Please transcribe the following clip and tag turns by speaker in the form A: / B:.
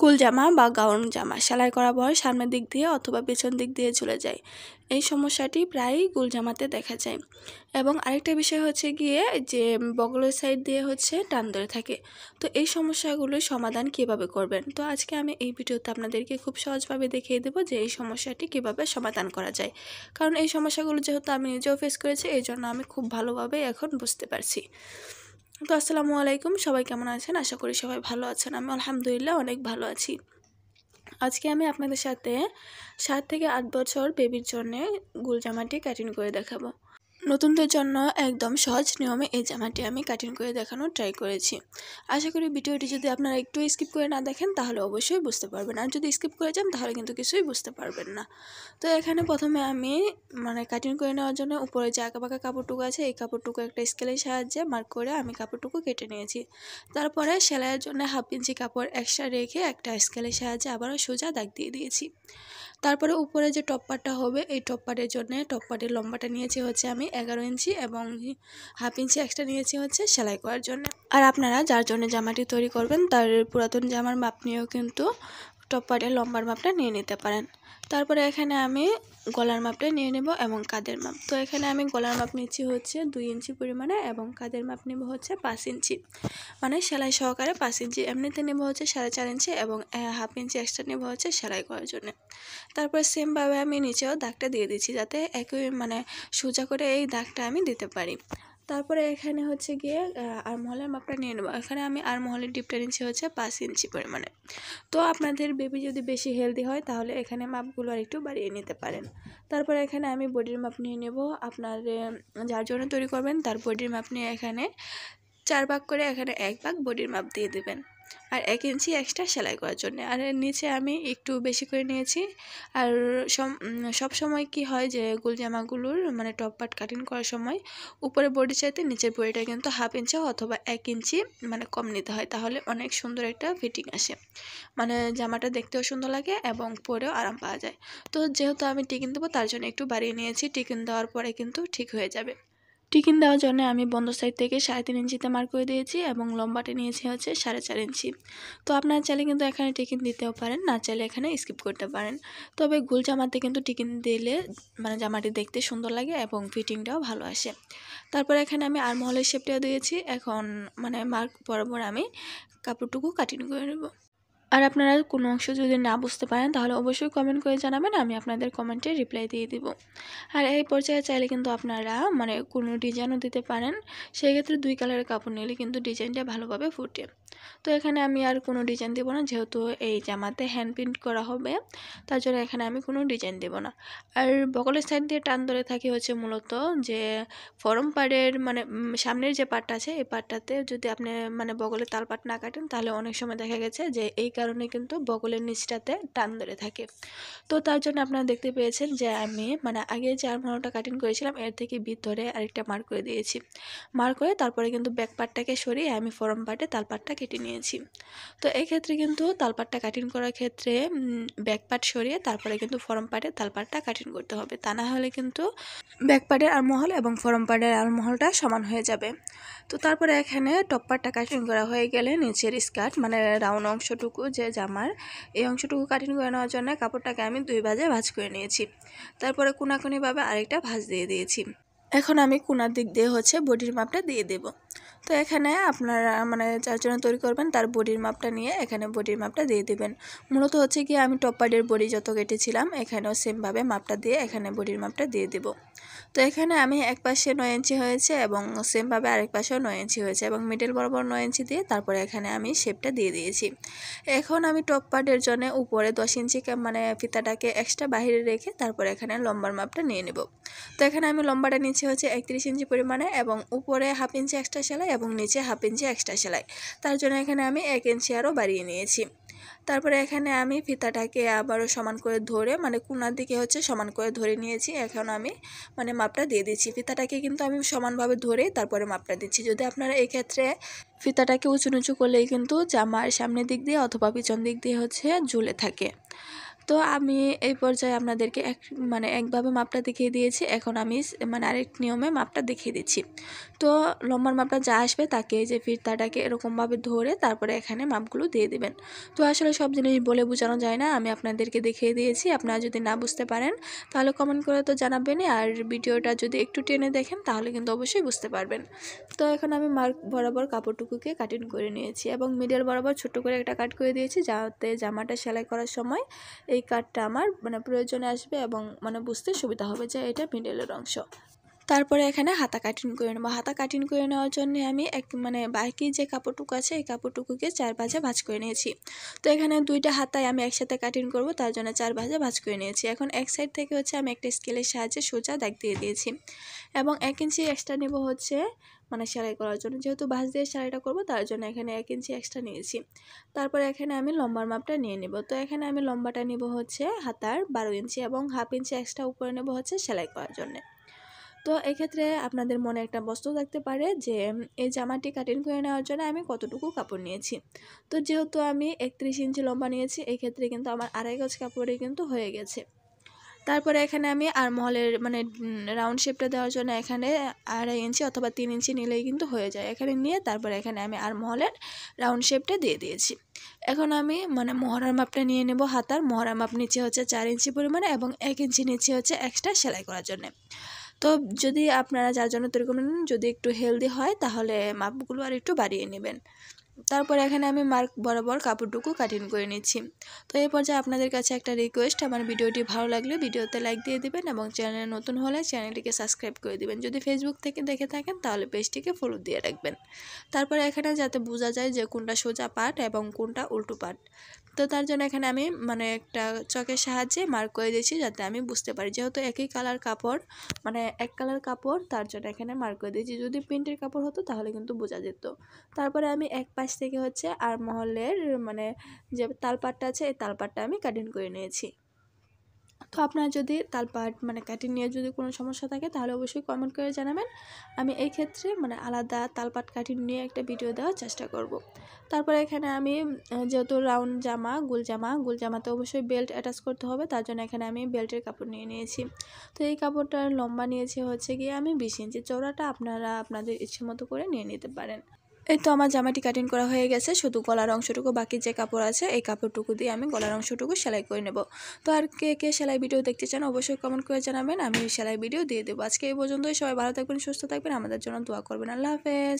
A: গোল জামা বা গাউন জামা সেলাই করার পর সামনের দিক দিয়ে অথবা পেছন দিক দিয়ে ঝুলে যায়। এই সমস্যাটি প্রায়ই গোল জামাতে দেখা যায়। এবং আরেকটা বিষয় হচ্ছে গিয়ে যে বগলের সাইড দিয়ে টান ধরে থাকে। তো এই সমস্যাগুলোর সমাধান কিভাবে করবেন, তো আজকে আমি এই ভিডিওতে আপনাদেরকে খুব সহজভাবে দেখিয়ে দেবো যে এই সমস্যাটি কিভাবে সমাধান করা যায়। কারণ এই সমস্যাগুলো যেহেতু আমি নিজেও ফেস করেছি, এই জন্য আমি খুব ভালোভাবে এখন বুঝতে পারছি। তো আসসালামু আলাইকুম, সবাই কেমন আছেন? আশা করি সবাই ভালো আছেন। আমি আলহামদুলিল্লাহ অনেক ভালো আছি। আজকে আমি আপনাদের সাথে 7 থেকে 8 বছর বেবির জন্য গোল জামাটি কাটিং করে দেখাবো। নতুনদের জন্য একদম সহজ নিয়মে এই জামাটি আমি কাটিং করে দেখানোর ট্রাই করেছি। আশা করি ভিডিওটি যদি আপনারা একটু স্কিপ করে না দেখেন তাহলে অবশ্যই বুঝতে পারবেন, আর যদি স্কিপ করে যান তাহলে কিন্তু কিছুই বুঝতে পারবেন না। তো এখানে প্রথমে আমি কাটিং করে নেওয়ার জন্য উপরে যে আঁকাবাঁকা কাপড়টুকু আছে এই কাপড়টুকু একটা স্কেলের সাহায্যে মার্ক করে আমি কাপড়টুকু কেটে নিয়েছি। তারপরে সেলাইয়ের জন্য 1/2 ইঞ্চি কাপড় এক্সট্রা রেখে একটা স্কেলের সাহায্যে আবারও সোজা দাগ দিয়ে দিয়েছি। তারপরে উপরে যে টপ পার্টটা হবে এই টপ পার্টের জন্য টপ পার্টের লম্বাটা নিয়েছি আমি 11 ইঞ্চি এবং 1/2 ইঞ্চি এক্সট্রা নিয়েছি সেলাই করার জন্য। আর আপনারা যার জন্য জামাটি তৈরি করবেন তার পুরাতন জামার মাপ নিয়েও কিন্তু টপ পার্টের লম্বার মাপটা নিয়ে নিতে পারেন। তারপরে এখানে আমি গলার মাপটা নিয়ে নেব এবং কাঁধের মাপ। তো এখানে আমি গলার মাপ নিচ্ছি 2 ইঞ্চি পরিমাণে এবং কাঁধের মাপ নেব 5 ইঞ্চি, মানে সেলাই সহকারে 5 ইঞ্চি। এমনিতে নেব 4.5 ইঞ্চি এবং 1/2 ইঞ্চি এক্সট্রা নেব সেলাই করার জন্য। তারপর সেমভাবে আমি নিচেও দাগটা দিয়ে দিচ্ছি যাতে একই সোজা করে এই দাগটা আমি দিতে পারি। তারপরে এখানে গিয়ে আর্মহলের মাপটা নিয়ে নেব। এখানে আমি আর্মহলের ডিপটা নিচ্ছি 5 ইঞ্চি পরিমাণে। তো আপনাদের বেবি যদি বেশি হেলদি হয় তাহলে এখানে মাপগুলো আর একটু বাড়িয়ে নিতে পারেন। তারপরে এখানে আমি বডির মাপ নিয়ে নেব। আপনার যার জন্য তৈরি করবেন তার বডির মাপ নিয়ে এখানে 4 ভাগ করে এখানে 1 ভাগ বডির মাপ দিয়ে দেবেন আর 1 ইঞ্চি এক্সট্রা সেলাই করার জন্য। আর নিচে আমি একটু বেশি করে নিয়েছি। আর সব সময় কি হয় যে গোল জামাগুলোর টপ পার্ট কাটিং করার সময় উপরে বডি চাইতে নিচের বডিটা কিন্তু 1/2 ইঞ্চি অথবা 1 ইঞ্চি কম নিতে হয়, তাহলে অনেক সুন্দর একটা ফিটিং আসে, জামাটা দেখতেও সুন্দর লাগে এবং পরেও আরাম পাওয়া যায়। তো যেহেতু আমি টিকিন দেবো তার জন্য একটু বাড়িয়ে নিয়েছি। টিকিন দেওয়ার পরে কিন্তু ঠিক হয়ে যাবে। টিকিন দেওয়ার জন্য আমি বন্ধ সাইড থেকে 3.5 ইঞ্চিতে মার্ক করে দিয়েছি এবং লম্বাটা নিয়েছি 4.5 ইঞ্চি। তো আপনারা চাইলে কিন্তু এখানে টিকিন দিতেও পারেন, না চাইলে এখানে স্কিপ করতে পারেন। তবে গোল জামাতে কিন্তু টিকিন দিলে জামাটি দেখতে সুন্দর লাগে এবং ফিটিংটাও ভালো আসে। তারপর এখানে আমি আর্মহলের শেপটাও দিয়েছি। এখন মার্ক বরাবর আমি কাপড়টুকু কাটিং করে নেব। আর আপনারা কোনো অংশ যদি না বুঝতে পারেন তাহলে অবশ্যই কমেন্ট করে জানাবেন, আমি আপনাদের কমেন্টে রিপ্লাই দিয়ে দিব। আর এই পর্যায়ে চাইলে কিন্তু আপনারা কোনো ডিজাইনও দিতে পারেন। সেই ক্ষেত্রে 2 কালারের কাপড় নিলে কিন্তু ডিজাইনটা ভালোভাবে ফুটে। তো এখানে আমি আর কোনো ডিজাইন দেব না, যেহেতু এই জামাতে হ্যান্ড প্রিন্ট করা হবে তার জন্য এখানে আমি কোনো ডিজাইন দেব না। আর বগলের সাইড দিয়ে টান ধরে থাকি মূলত যে ফরম পাড়ের সামনের যে পাটটা আছে এই পাটটাতে যদি আপনি বগলের তালপাট না কাটেন তাহলে অনেক সময় দেখা গেছে যে এই কারণে কিন্তু বগলের নিচটাতে টান ধরে থাকে। তো তার জন্য আপনারা দেখতে পেয়েছেন যে আমি আগে যে আর্মহলটা কাটিং করেছিলাম এর থেকে ভিতরে আরেকটা মার্ক করে দিয়েছি। মার্ক করে তারপরে কিন্তু ব্যাক পার্টটাকে সরিয়ে আমি ফরম পার্টে তালপাটটা কেটে নিয়েছি। তো এই ক্ষেত্রে কিন্তু তালপাটটা কাটিং করার ক্ষেত্রে ব্যাক পার্ট সরিয়ে তারপরে কিন্তু ফরম পার্টে তালপাটটা কাটিং করতে হবে, তা না হলে কিন্তু ব্যাক পার্টের আর্মহল এবং ফরম পার্টের আর্মহলটা সমান হয়ে যাবে। তো তারপরে এখানে টপ পার্টটা কাটিং করা হয়ে গেলে নিচের স্কার্ট রাউন্ড অংশটুকু যে জামার এই অংশটুকু কাটিং করে নেওয়ার জন্য কাপড়টাকে আমি 2 ভাঁজে ভাঁজ করে নিয়েছি। তারপরে কোনাকুনিভাবে আরেকটা ভাঁজ দিয়ে দিয়েছি। এখন আমি কোনার দিক দিয়ে বডির মাপটা দিয়ে দেব। তো এখানে আপনারা যার জন্য তৈরি করবেন তার বডির মাপটা নিয়ে এখানে বডির মাপটা দিয়ে দেবেন। মূলত কি আমি টপ পার্টের বডি যত কেটেছিলাম এখানেও সেমভাবে মাপটা দিয়ে এখানে বডির মাপটা দিয়ে দেব। তো এখানে আমি এক পাশে 9 ইঞ্চি হয়েছে এবং সেমভাবে আরেক পাশেও 9 ইঞ্চি হয়েছে এবং মিডল বরাবর 9 ইঞ্চি দিয়ে তারপরে এখানে আমি শেপটা দিয়ে দিয়েছি। এখন আমি টপ পার্টের জন্য উপরে 10 ইঞ্চি ফিতাটাকে এক্সট্রা বাইরে রেখে তারপরে এখানে লম্বার মাপটা নিয়ে নেব। তো এখানে আমি লম্বাটা নিচ্ছি 31 ইঞ্চি পরিমাণে এবং উপরে 1/2 ইঞ্চি এক্সট্রা সেলাই এবং নিচে 1/2 ইঞ্চি এক্সট্রা সেলাই, তার জন্য এখানে আমি 1 ইঞ্চি আরও বাড়িয়ে নিয়েছি। তারপরে এখানে আমি ফিতাটাকে আবারও সমান করে ধরে কোনার দিকে সমান করে ধরে নিয়েছি। এখন আমি মাপটা দিয়ে দিচ্ছি। ফিতাটাকে কিন্তু আমি সমানভাবে ধরে তারপরে মাপটা দিচ্ছি। যদি আপনারা এই ক্ষেত্রে ফিতাটাকে উঁচু নিচু করলেই কিন্তু জামার সামনের দিক দিয়ে অথবা পিছন দিক দিয়ে ঝুলে থাকে। তো আমি এই পর্যায়ে আপনাদেরকে একভাবে মাপটা দেখিয়ে দিয়েছি। এখন আমি আরেক নিয়মে মাপটা দেখিয়ে দিচ্ছি। তো লম্বার মাপটা যা আসবে তাকে এই যে ফিতাটাকে এরকমভাবে ধরে তারপরে এখানে মাপগুলো দিয়ে দিবেন। তো আসলে সব জিনিস বলে বোঝানো যায় না, আমি আপনাদেরকে দেখিয়ে দিয়েছি। আপনারা যদি না বুঝতে পারেন তাহলে কমেন্ট করে তো জানাবেনই, আর ভিডিওটা যদি একটু টেনে দেখেন তাহলে কিন্তু অবশ্যই বুঝতে পারবেন। তো এখন আমি মার্ক বরাবর কাপড়টুকুকে কাটিং করে নিয়েছি এবং মিডল বরাবর ছোট করে একটা কাট করে দিয়েছি, যাতে জামাটা সেলাই করার সময় এই কাটটা আমার প্রয়োজনে আসবে এবং বুঝতে সুবিধা হবে যে এটা মিডলের অংশ। তারপরে এখানে হাতা কাটিং করে নেব। হাতা কাটিং করে নেওয়ার জন্য আমি বাকি যে কাপড়টুকু আছে এই কাপড়টুকুকে 4 ভাঁজে ভাঁজ করে নিয়েছি। তো এখানে দুইটা হাতায় আমি একসাথে কাটিং করব, তার জন্য 4 ভাঁজে ভাঁজ করে নিয়েছি। এখন এক সাইড থেকে আমি একটা স্কেলের সাহায্যে সোজা দাগ দিয়ে দিয়েছি এবং 1 ইঞ্চি এক্সট্রা নেব সেলাই করার জন্য, যেহেতু ভাঁজ দিয়ে সেলাইটা করব তার জন্য এখানে 1 ইঞ্চি এক্সট্রা নিয়েছি। তারপরে এখানে আমি লম্বার মাপটা নিয়ে নেব। তো এখানে আমি লম্বাটা নেব হাতার 12 ইঞ্চি এবং হাফ ইঞ্চি এক্সট্রা উপরে নেব সেলাই করার জন্য। তো এক্ষেত্রে আপনাদের মনে একটা প্রশ্ন থাকতে পারে যে এই জামাটি কাটিং করে নেওয়ার জন্য আমি কতটুকু কাপড় নিয়েছি। তো যেহেতু আমি 31 ইঞ্চি লম্বা নিয়েছি, এই ক্ষেত্রে কিন্তু আমার 2.5 গজ কাপড়ে কিন্তু হয়ে গেছে। তারপরে এখানে আমি আর্মহলের রাউন্ড শেপটা দেওয়ার জন্য এখানে 2.5 ইঞ্চি অথবা 3 ইঞ্চি নিলেই কিন্তু হয়ে যায়। এখানে নিয়ে তারপরে এখানে আমি আর্মহলের রাউন্ড শেপটা দিয়ে দিয়েছি। এখন আমি মহড়ার মাপটা নিয়ে নেব। হাতার মহড়ার মাপ নিচে 4 ইঞ্চি পরিমাণে এবং 1 ইঞ্চি নিচে এক্সট্রা সেলাই করার জন্য। তো যদি আপনারা যার জন্য তৈরি করবেন যদি একটু হেলদি হয় তাহলে মাপগুলো আর একটু বাড়িয়ে নেবেন। তারপর এখানে আমি মার্ক বরাবর কাপড়টুকু কাটিং করে নিচ্ছি। তো এই পর্যায়ে আপনাদের কাছে একটা রিকোয়েস্ট, আমার ভিডিওটি ভালো লাগলে ভিডিওতে লাইক দিয়ে দিবেন এবং চ্যানেলে নতুন হলে চ্যানেলটিকে সাবস্ক্রাইব করে দিবেন। যদি ফেসবুক থেকে দেখে থাকেন তাহলে পেজটিকে ফলো দিয়ে রাখবেন। তারপর এখানে যাতে বোঝা যায় যে কোনটা সোজা পাট এবং কোনটা উল্টো পাট, তো তার জন্য এখানে আমি একটা চকের সাহায্যে মার্ক করে দিয়েছি যাতে আমি বুঝতে পারি, যেহেতু একই কালার কাপড় এক কালার কাপড়, তার জন্য এখানে মার্ক করে দিয়েছি। যদি প্রিন্টের কাপড় হতো তাহলে কিন্তু বোঝা যেত। তারপরে আমি এক পাশ থেকে আর্মহলের যে তালপাটটা আছে এই তালপাটটা আমি কাটিং করে নিয়েছি। তো আপনার যদি তালপাট কাটিং নিয়ে যদি কোনো সমস্যা থাকে তাহলে অবশ্যই কমেন্ট করে জানাবেন। আমি এই ক্ষেত্রে আলাদা তালপাট কাটিং নিয়ে একটা ভিডিও দেওয়ার চেষ্টা করব। তারপরে এখানে আমি যেহেতু রাউন্ড জামা গোল জামাতে অবশ্যই বেল্ট অ্যাটাচ করতে হবে, তার জন্য এখানে আমি বেল্টের কাপড় নিয়ে নিয়েছি। তো এই কাপড়টার লম্বা নিয়েছি গিয়ে আমি 20 ইঞ্চি, চওড়াটা আপনারা আপনাদের ইচ্ছে মতো করে নিয়ে নিতে পারেন। এই তো আমার জামাটি কাটিং করা হয়ে গেছে, শুধু গলার অংশটুকু বাকি যে কাপড় আছে এই কাপড়টুকু দিয়ে আমি গলার অংশটুকু সেলাই করে নেব। তো আর কে কে সেলাই ভিডিও দেখতে চান অবশ্যই কমেন্ট করে জানাবেন, আমি সেলাই ভিডিও দিয়ে দেবো। আজকে এই পর্যন্তই, সবাই ভালো থাকবেন, সুস্থ থাকবেন, আমাদের জন্য দোয়া করবেন। আল্লাহ হাফেজ।